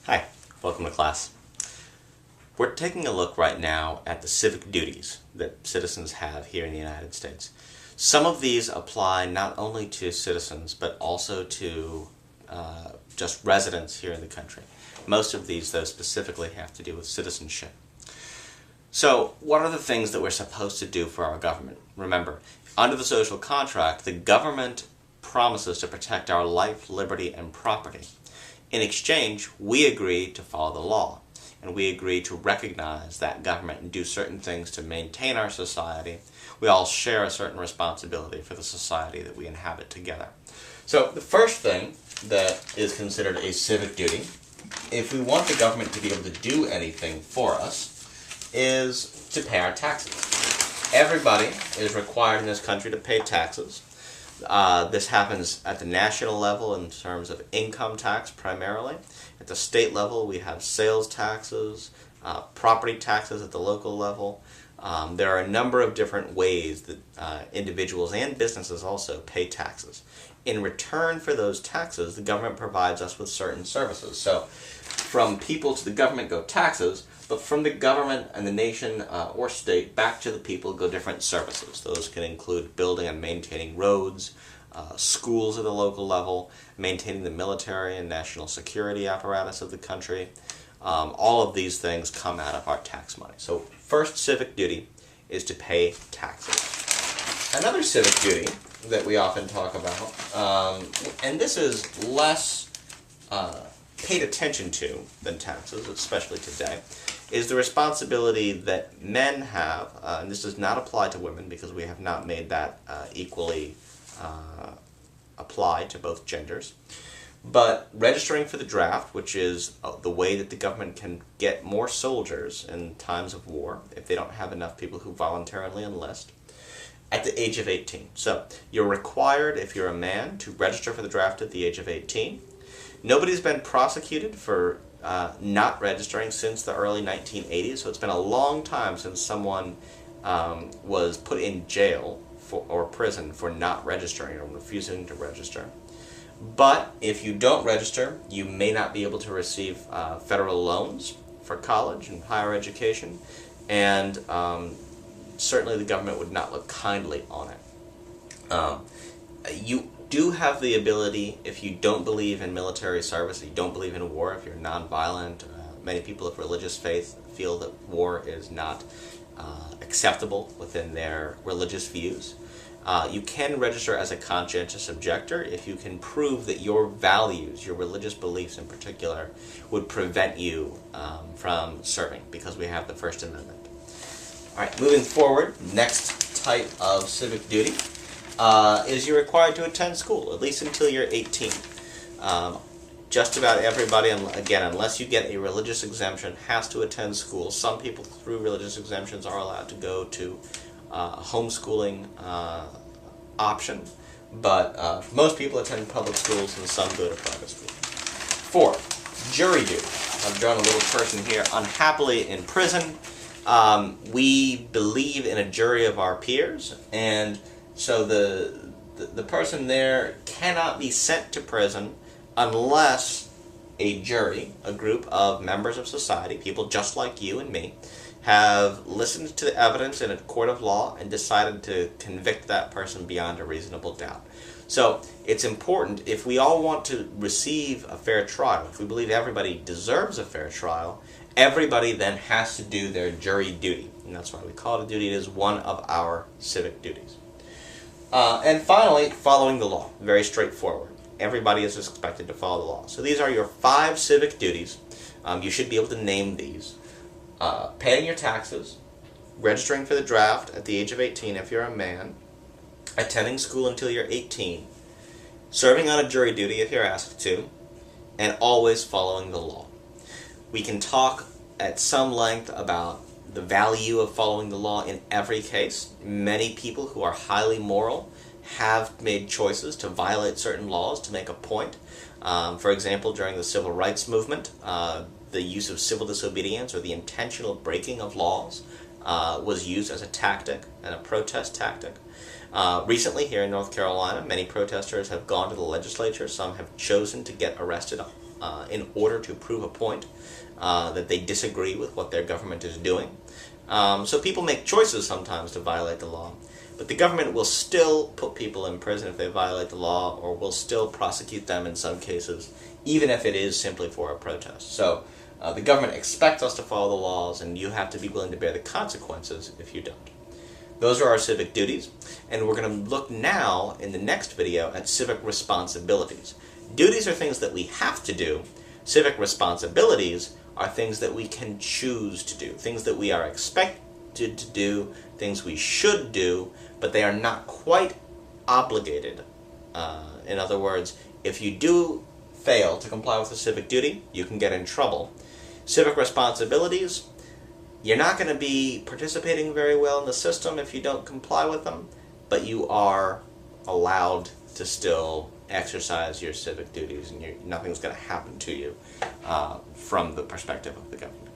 Hi, welcome to class. We're taking a look right now at the civic duties that citizens have here in the United States. Some of these apply not only to citizens, but also to just residents here in the country. Most of these, though, specifically have to do with citizenship. So, what are the things that we're supposed to do for our government? Remember, under the social contract, the government promises to protect our life, liberty, and property. In exchange, we agree to follow the law, and we agree to recognize that government and do certain things to maintain our society. We all share a certain responsibility for the society that we inhabit together. So the first thing that is considered a civic duty, if we want the government to be able to do anything for us, is to pay our taxes. Everybody is required in this country to pay taxes. This happens at the national level in terms of income tax primarily. At the state level, we have sales taxes, property taxes at the local level. There are a number of different ways that individuals and businesses also pay taxes. In return for those taxes, the government provides us with certain services. So from people to the government go taxes, but from the government and the nation or state back to the people go different services. Those can include building and maintaining roads, schools at the local level, maintaining the military and national security apparatus of the country. All of these things come out of our tax money. So first civic duty is to pay taxes. Another civic duty that we often talk about, and this is less paid attention to than taxes, especially today, is the responsibility that men have, and this does not apply to women because we have not made that equally applied to both genders, but registering for the draft, which is the way that the government can get more soldiers in times of war if they don't have enough people who voluntarily enlist, at the age of 18. So you're required, if you're a man, to register for the draft at the age of 18. Nobody's been prosecuted for not registering since the early 1980s, so it's been a long time since someone was put in jail or prison for not registering or refusing to register. But if you don't register, you may not be able to receive federal loans for college and higher education, and certainly the government would not look kindly on it. You do have the ability, if you don't believe in military service, if you don't believe in war, if you're nonviolent, many people of religious faith feel that war is not acceptable within their religious views. You can register as a conscientious objector if you can prove that your values, your religious beliefs in particular, would prevent you from serving, because we have the First Amendment. All right, moving forward, next type of civic duty is you're required to attend school, at least until you're 18. Just about everybody, again, unless you get a religious exemption, has to attend school. Some people through religious exemptions are allowed to go to homeschooling option, but most people attend public schools and some go to private schools. Fourth, jury duty. I've drawn a little person here unhappily in prison. We believe in a jury of our peers, and so the person there cannot be sent to prison unless a jury, a group of members of society, people just like you and me, have listened to the evidence in a court of law and decided to convict that person beyond a reasonable doubt. So it's important, if we all want to receive a fair trial, if we believe everybody deserves a fair trial, everybody then has to do their jury duty. And that's why we call it a duty. It is one of our civic duties. And finally, following the law. Very straightforward. Everybody is expected to follow the law. So these are your 5 civic duties. You should be able to name these. Paying your taxes, registering for the draft at the age of 18 if you're a man, attending school until you're 18, serving on a jury duty if you're asked to, and always following the law. We can talk at some length about the value of following the law in every case. Many people who are highly moral have made choices to violate certain laws to make a point. For example, during the Civil Rights Movement, the use of civil disobedience or the intentional breaking of laws was used as a tactic and a protest tactic. Recently, here in North Carolina, many protesters have gone to the legislature. Some have chosen to get arrested in order to prove a point that they disagree with what their government is doing. So people make choices sometimes to violate the law, but the government will still put people in prison if they violate the law, or will still prosecute them in some cases, even if it is simply for a protest. So the government expects us to follow the laws, and you have to be willing to bear the consequences if you don't. Those are our civic duties, and we're going to look now in the next video at civic responsibilities. Duties are things that we have to do. Civic responsibilities are things that we can choose to do, things that we are expected to do, things we should do, but they are not quite obligated. In other words, if you do fail to comply with a civic duty, you can get in trouble. Civic responsibilities, you're not going to be participating very well in the system if you don't comply with them, but you are allowed to still exercise your civic duties, and nothing's going to happen to you from the perspective of the government.